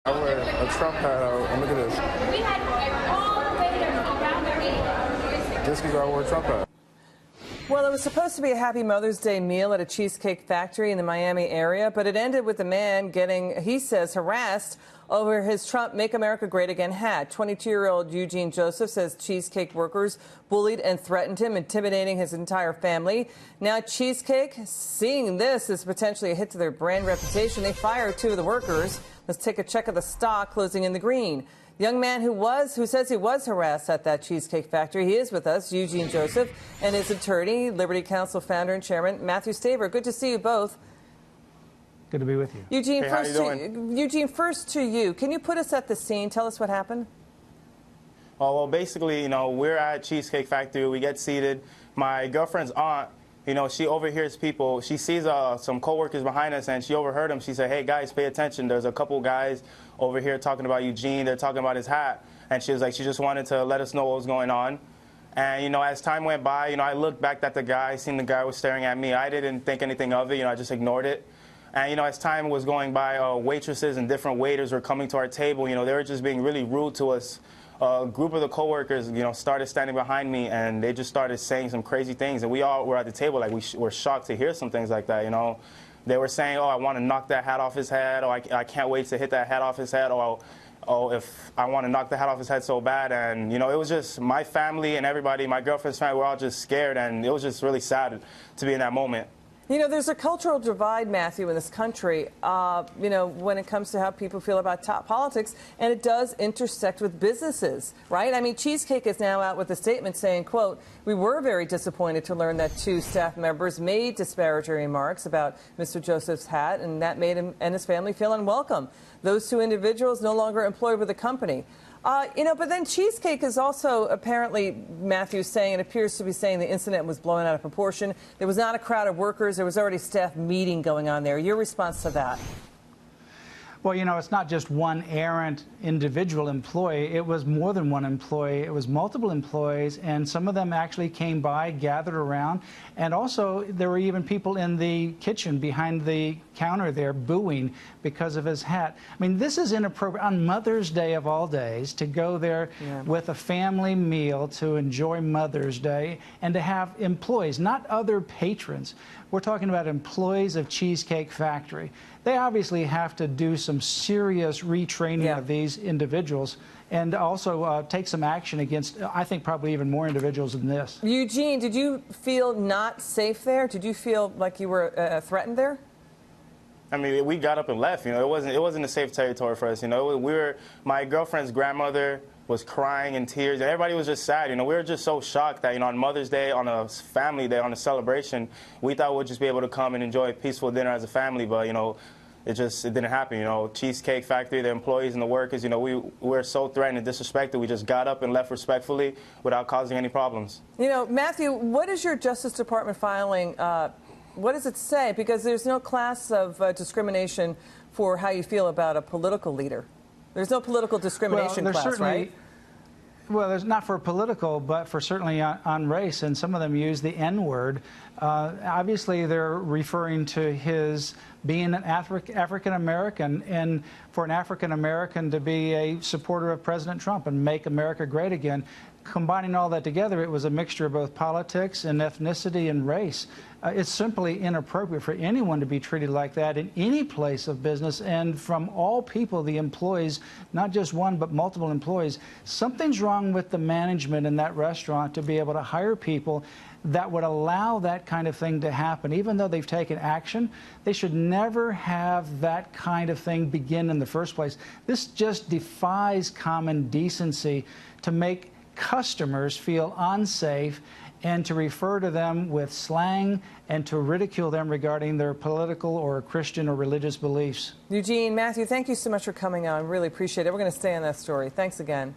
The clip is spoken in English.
I wear a Trump hat out, and look at this. Just because I wore a Trump hat. Well, it was supposed to be a happy Mother's Day meal at a cheesecake factory in the Miami area, but it ended with the man getting, he says, harassed over his Trump Make America Great Again hat. 22-year-old Eugene Joseph says cheesecake workers bullied and threatened him, intimidating his entire family. Now Cheesecake, seeing this as potentially a hit to their brand reputation, they fired two of the workers. Let's take a check of the stock closing in the green. The young man who says he was harassed at that Cheesecake Factory, he is with us, Eugene Joseph, and his attorney, Liberty Counsel founder and chairman, Matthew Staver. Good to see you both. Good to be with you. Eugene, Hey, first to you. Can you put us at the scene? Tell us what happened. Oh, well, basically, we're at Cheesecake Factory. We get seated. My girlfriend's aunt, she overhears people. She sees some coworkers behind us, and she overheard them. She said, "Hey, guys, pay attention. There's a couple guys over here talking about Eugene. They're talking about his hat." And she was like, she just wanted to let us know what was going on. And, as time went by, I looked back at the guy, seen the guy was staring at me. I didn't think anything of it. I just ignored it. And, as time was going by, waitresses and different waiters were coming to our table. They were just being really rude to us. A group of the coworkers, started standing behind me, and they just started saying some crazy things. And we all were at the table like we were shocked to hear some things like that, They were saying, "Oh, I want to knock that hat off his head," or I can't wait to hit that hat off his head," or "Oh, if I want to knock the hat off his head so bad." And, it was just my family and everybody, my girlfriend's family, we're all just scared, and it was just really sad to be in that moment. There's a cultural divide, Matthew, in this country, when it comes to how people feel about top politics, and it does intersect with businesses, right? I mean, Cheesecake is now out with a statement saying, quote, "We were very disappointed to learn that two staff members made disparaging remarks about Mr. Joseph's hat, and that made him and his family feel unwelcome. Those two individuals no longer employed with the company." But then Cheesecake is also apparently, Matthew, saying, it appears to be saying the incident was blown out of proportion. There was not a crowd of workers. There was already a staff meeting going on there. Your response to that? Well, it's not just one errant individual employee. It was more than one employee. It was multiple employees, and some of them actually came by, gathered around, and also there were even people in the kitchen behind the counter there booing because of his hat. I mean, this is inappropriate on Mother's Day of all days to go there with a family meal to enjoy Mother's Day and to have employees, not other patrons. We're talking about employees of Cheesecake Factory. They obviously have to do some serious retraining of these individuals and also take some action against, I think, probably even more individuals than this. Eugene, did you feel not safe there? Did you feel like you were threatened there? I mean, we got up and left. It wasn't a safe territory for us. My girlfriend's grandmother was crying in tears, and everybody was just sad. We were just so shocked that, on Mother's Day, on a family day, on a celebration, we thought we'd just be able to come and enjoy a peaceful dinner as a family, but, it didn't happen. Cheesecake Factory, the employees and the workers, we were so threatened and disrespected. We just got up and left respectfully without causing any problems. Matthew, what is your Justice Department filing? What does it say? Because there's no class of discrimination for how you feel about a political leader. There's no political discrimination class, right? Well, there's not for political, but for certainly on race, and some of them use the N-word. Obviously, they're referring to his being an African-American, and for an African-American to be a supporter of President Trump and make America great again. Combining all that together, it was a mixture of both politics and ethnicity and race. It's simply inappropriate for anyone to be treated like that in any place of business, and from all people, the employees, not just one but multiple employees. Something's wrong with the management in that restaurant to be able to hire people that would allow that kind of thing to happen. Even though they've taken action, they should never have that kind of thing begin in the first place. This just defies common decency to make customers feel unsafe and to refer to them with slang and to ridicule them regarding their political or Christian or religious beliefs. Eugene, Matthew, thank you so much for coming on. Really appreciate it. We're going to stay on that story. Thanks again.